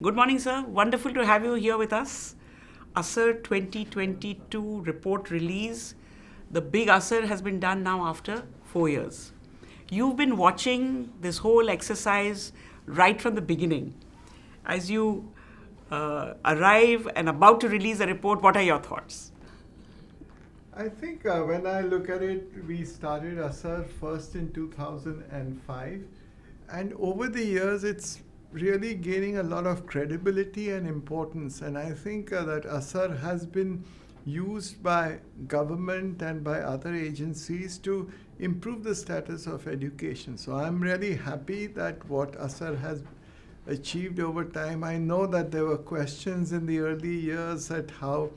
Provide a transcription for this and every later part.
Good morning, sir. Wonderful to have you here with us. ASER 2022 report release. The big ASER has been done now after 4 years. You've been watching this whole exercise right from the beginning. As you arrive and about to release the report, what are your thoughts? I think when I look at it, we started ASAR first in 2005, and over the years, it's really gaining a lot of credibility and importance. And I think that ASAR has been used by government and by other agencies to improve the status of education. So I'm really happy that what ASAR has achieved over time. I know that there were questions in the early years at how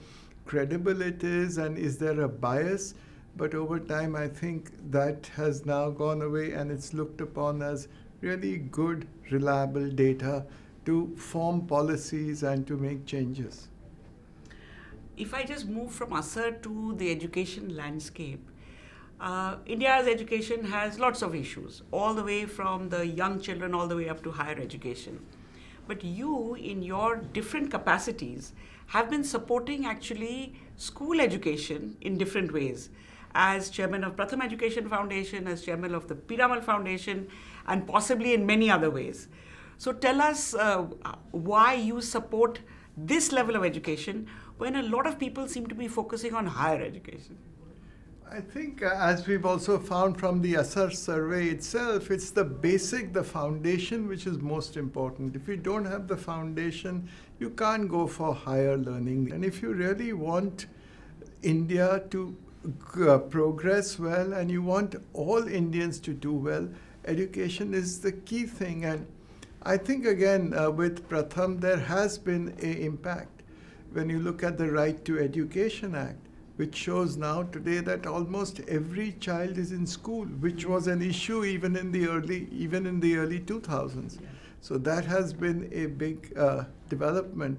credible it is and is there a bias, but over time I think that has now gone away and it's looked upon as really good, reliable data to form policies and to make changes. If I just move from ASER to the education landscape, India's education has lots of issues, all the way from the young children all the way up to higher education. But you, in your different capacities, have been supporting actually school education in different ways. As chairman of Pratham Education Foundation, as chairman of the Piramal Foundation, and possibly in many other ways. So tell us why you support this level of education when a lot of people seem to be focusing on higher education. I think, as we've also found from the ASAR survey itself, it's the basic, the foundation, which is most important. If you don't have the foundation, you can't go for higher learning. And if you really want India to progress well and you want all Indians to do well, education is the key thing. And I think, again, with Pratham, there has been an impact. When you look at the Right to Education Act, which shows now today that almost every child is in school, which was an issue even in the early 2000s. Yeah. So that has been a big development.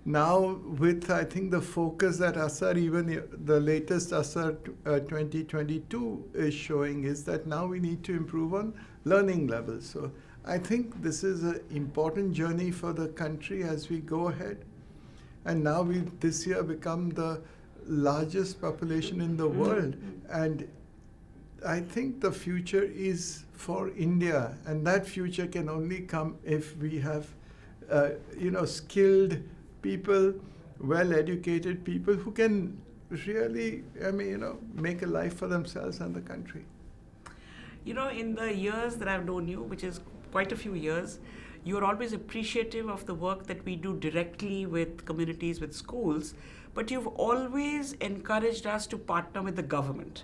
Now, with I think the focus that ASAR, even the latest ASAR 2022 is showing, is that now we need to improve on learning levels. So I think this is an important journey for the country as we go ahead. And now we this year become the largest population in the world, and I think the future is for India, and that future can only come if we have skilled people, well-educated people who can really make a life for themselves and the country. In the years that I've known you, which is quite a few years, you're always appreciative of the work that we do directly with communities, with schools, but you've always encouraged us to partner with the government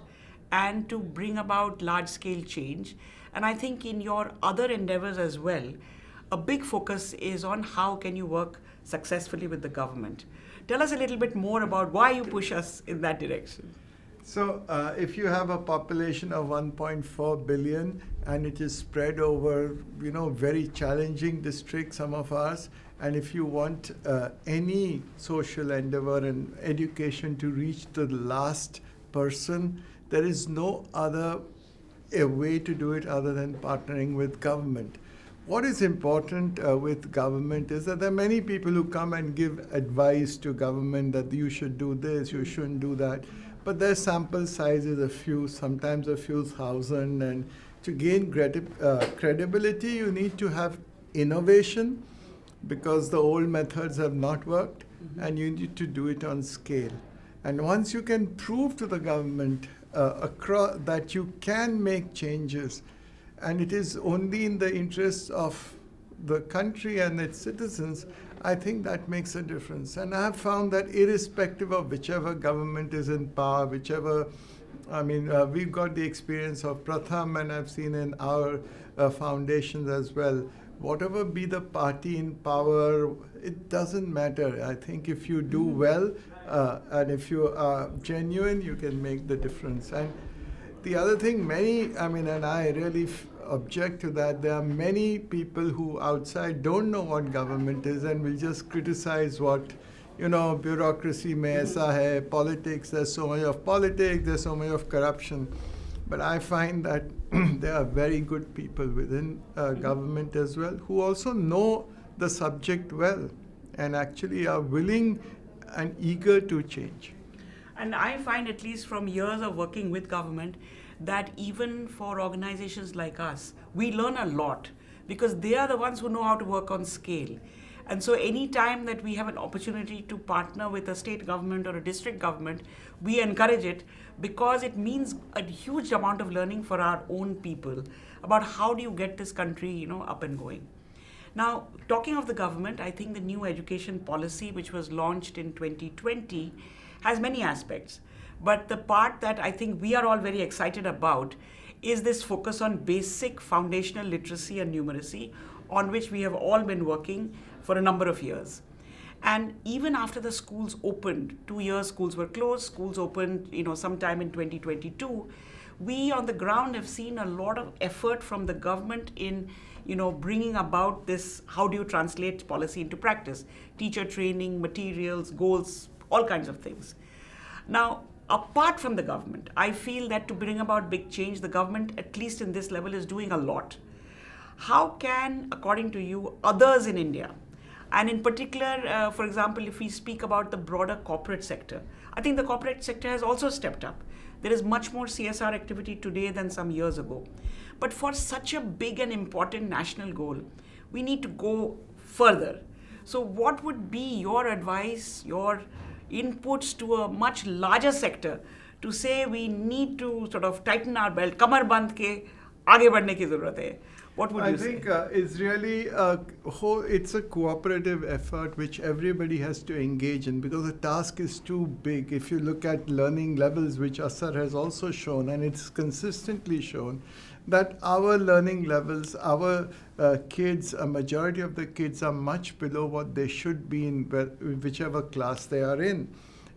and to bring about large-scale change. And I think in your other endeavors as well, a big focus is on how can you work successfully with the government. Tell us a little bit more about why you push us in that direction. So if you have a population of 1.4 billion and it is spread over, very challenging districts, some of ours, and if you want any social endeavor and education to reach the last person, there is no other way to do it other than partnering with government. What is important with government is that there are many people who come and give advice to government that you should do this, you shouldn't do that. But their sample size is sometimes a few thousand. And to gain credibility, you need to have innovation because the old methods have not worked, and you need to do it on scale. And once you can prove to the government that you can make changes, and it is only in the interests of the country and its citizens, I think that makes a difference. And I have found that irrespective of whichever government is in power, we've got the experience of Pratham, and I've seen in our foundations as well. Whatever be the party in power, it doesn't matter. I think if you do well and if you are genuine, you can make the difference. And the other thing, and I really object to that, there are many people who outside don't know what government is and will just criticize what, bureaucracy mein aisa hai, politics, there's so much of politics, there's so much of corruption. But I find that there are very good people within government as well who also know the subject well and actually are willing and eager to change. And I find, at least from years of working with government, that even for organizations like us, we learn a lot because they are the ones who know how to work on scale. And so, any time that we have an opportunity to partner with a state government or a district government, we encourage it because it means a huge amount of learning for our own people about how do you get this country, up and going. Now, talking of the government, I think the new education policy, which was launched in 2020, has many aspects. But the part that I think we are all very excited about is this focus on basic foundational literacy and numeracy, on which we have all been working for a number of years. And even after the schools opened, 2 years schools were closed, schools opened, sometime in 2022, we on the ground have seen a lot of effort from the government in, bringing about this, how do you translate policy into practice? Teacher training, materials, goals, all kinds of things. Now, apart from the government, I feel that to bring about big change, the government, at least in this level, is doing a lot. How can, according to you, others in India, and in particular, for example, if we speak about the broader corporate sector, I think the corporate sector has also stepped up. There is much more CSR activity today than some years ago. But for such a big and important national goal, we need to go further. So what would be your advice, your inputs to a much larger sector to say we need to sort of tighten our belt, kamar band ke aage badhne ki zarurat hai? What would you say? I think it's really it's a cooperative effort which everybody has to engage in because the task is too big. If you look at learning levels, which Asar has also shown, and it's consistently shown, that our learning levels, our kids, a majority of the kids are much below what they should be in whichever class they are in.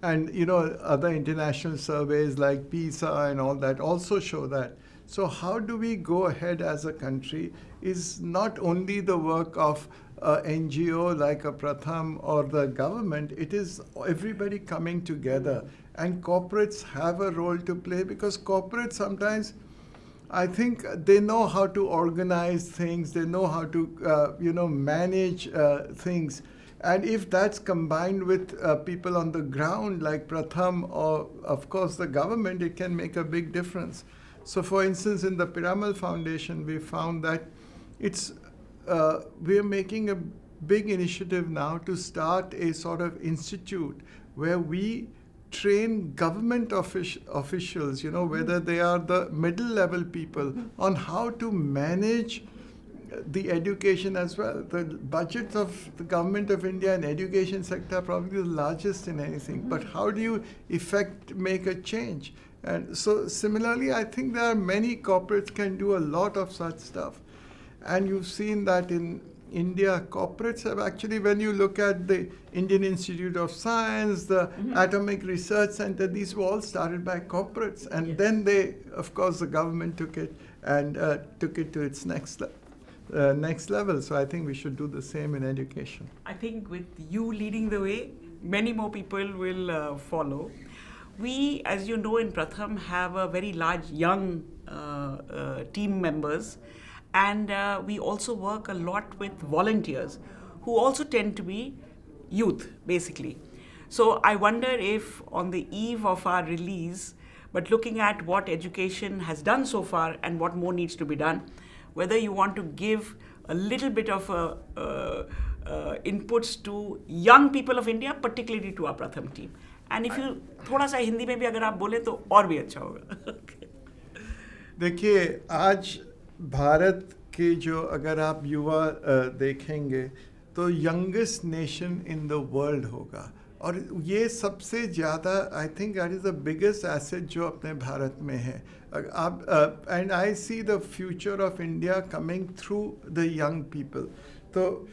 And, other international surveys like PISA and all that also show that. So how do we go ahead as a country is not only the work of an NGO like a Pratham or the government, it is everybody coming together. And corporates have a role to play because corporates sometimes, I think they know how to organize things, they know how to, manage things. And if that's combined with people on the ground like Pratham or, of course, the government, it can make a big difference. So, for instance, in the Piramal Foundation, we found that we are making a big initiative now to start a sort of institute where we train government officials, whether they are the middle level people, on how to manage the education as well. The budgets of the government of India and education sector are probably the largest in anything. But how do you make a change? And so similarly, I think there are many corporates can do a lot of such stuff. And you've seen that in India, corporates have actually, when you look at the Indian Institute of Science, the Atomic Research Center, these were all started by corporates. And then of course, the government took it and took it to its next level. So I think we should do the same in education. I think with you leading the way, many more people will follow. We, as you know, in Pratham have a very large young team members, and we also work a lot with volunteers who also tend to be youth, basically. So I wonder if on the eve of our release, but looking at what education has done so far and what more needs to be done, whether you want to give a little bit of inputs to young people of India, particularly to our Pratham team. And if you थोड़ा सा हिंदी में भी अगर आप बोले तो और भी अच्छा होगा. देखिए, आज भारत के जो अगर आप युवा देखेंगे तो youngest nation in the world होगा और ये सबसे ज़्यादा I think that is the biggest asset जो अपने भारत में है. आप and I see the future of India coming through the young people. तो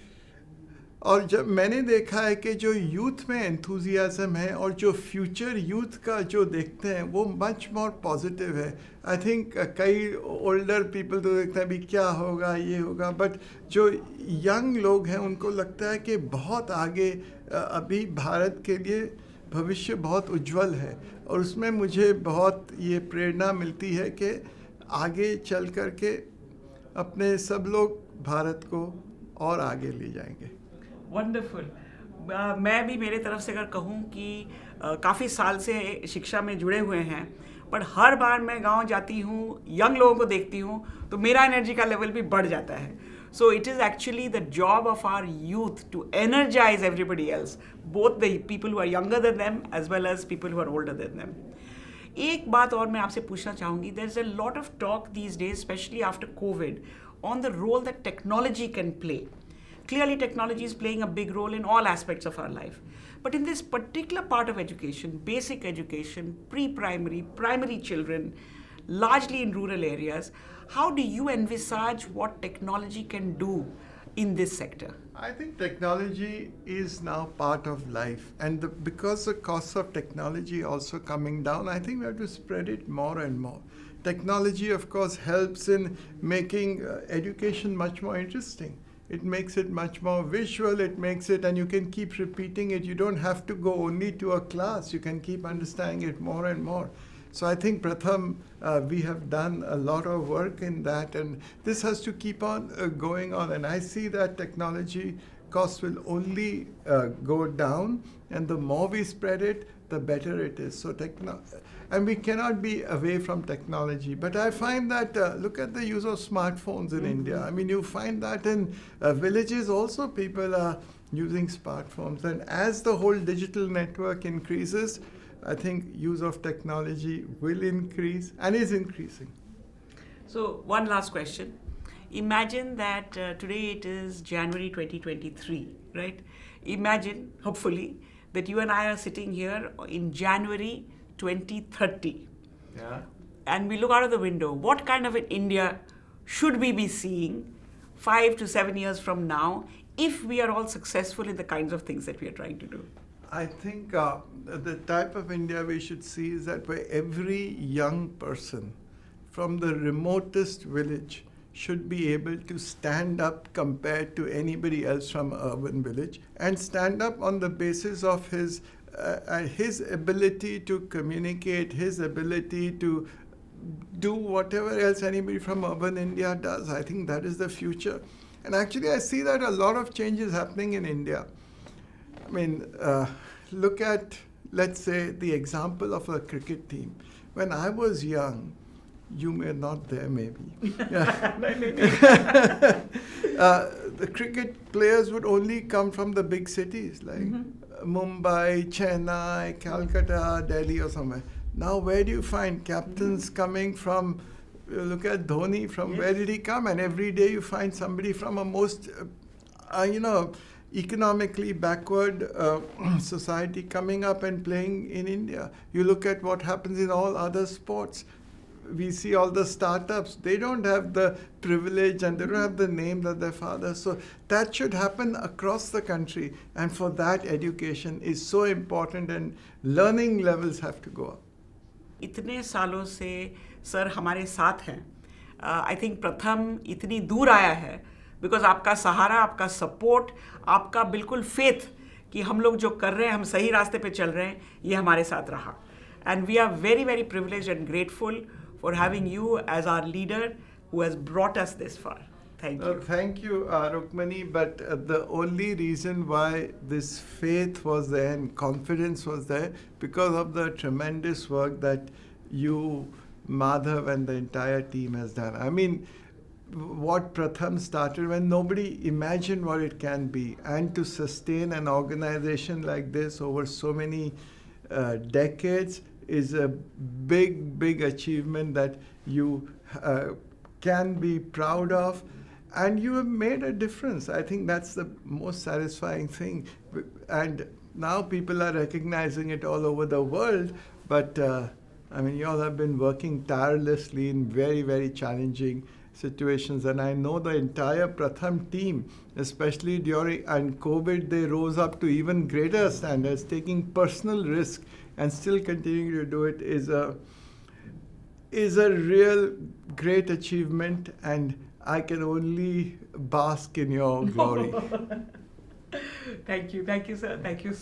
और जब मैंने देखा है कि जो यूथ में एंथुजियाज़म है और जो फ्यूचर यूथ का जो देखते हैं वो मच मोर पॉजिटिव है. आई थिंक कई ओल्डर पीपल तो देखते हैं अभी क्या होगा ये होगा, बट जो यंग लोग हैं उनको लगता है कि बहुत आगे अभी भारत के लिए भविष्य बहुत उज्जवल है. और उसमें मुझे बहुत ये प्रेरणा मिलती है कि आगे चल कर के अपने सब लोग भारत को और आगे ले जाएंगे. वंडरफुल. मैं भी मेरे तरफ से अगर कहूँ कि काफ़ी साल से शिक्षा में जुड़े हुए हैं, पर हर बार मैं गांव जाती हूँ, यंग लोगों को देखती हूँ, तो मेरा एनर्जी का लेवल भी बढ़ जाता है. So it is actually the job of our youth to energize everybody else, both the people who are younger than them as well as people who are older than them. एक बात और मैं आपसे पूछना चाहूँगी, there is a lot of talk these days, especially after COVID, on the role that technology can play. Clearly, technology is playing a big role in all aspects of our life. But in this particular part of education, basic education, pre-primary, primary children, largely in rural areas, how do you envisage what technology can do in this sector? I think technology is now part of life, and because the costs of technology also coming down, I think we have to spread it more and more. Technology, of course, helps in making education much more interesting. It makes it much more visual, it makes it, and you can keep repeating it. You don't have to go only to a class, you can keep understanding it more and more. So I think, Pratham, we have done a lot of work in that, and this has to keep on going on. And I see that technology costs will only go down, and the more we spread it, the better it is. So and we cannot be away from technology. But I find that, look at the use of smartphones in India. I mean, you find that in villages also people are using smartphones. And as the whole digital network increases, I think use of technology will increase and is increasing. So one last question. Imagine that today it is January 2023, right? Imagine, hopefully, that you and I are sitting here in January 2030. Yeah. And we look out of the window. What kind of an India should we be seeing 5 to 7 years from now if we are all successful in the kinds of things that we are trying to do? I think the type of India we should see is that where every young person from the remotest village should be able to stand up compared to anybody else from an urban village, and stand up on the basis of his ability to communicate, his ability to do whatever else anybody from urban India does. I think that is the future. And actually I see that a lot of change is happening in India. I mean, look at, let's say, the example of a cricket team. When I was young, you were not there maybe. The cricket players would only come from the big cities like Mumbai, Chennai, Calcutta, Delhi or somewhere. Now where do you find captains coming from? Look at Dhoni, from where did he come? And every day you find somebody from a most, economically backward society coming up and playing in India. You look at what happens in all other sports. We see all the startups, they don't have the privilege and they don't have the name of their fathers. So that should happen across the country. And for that, education is so important and learning levels have to go up. इतने सालों से sir हमारे साथ हैं. I think प्रथम इतनी दूर आया है बिकॉज आपका सहारा, आपका सपोर्ट, आपका बिल्कुल फेथ कि हम लोग जो कर रहे हैं, हम सही रास्ते पे चल रहे हैं, ये हमारे साथ रहा. And we are very very privileged and grateful for having you as our leader who has brought us this far. Thank you. Thank you, Rukmini. But the only reason why this faith was there and confidence was there because of the tremendous work that you, Madhav, and the entire team has done. I mean, what Pratham started when nobody imagined what it can be, and to sustain an organization like this over so many decades is a big, big achievement that you can be proud of, and you have made a difference. I think that's the most satisfying thing. And now people are recognizing it all over the world, but I mean, you all have been working tirelessly in very, very challenging situations, and I know the entire Pratham team, especially during and COVID, they rose up to even greater standards, taking personal risk and still continuing to do it is a real great achievement, and I can only bask in your glory. Thank you, sir. Thank you so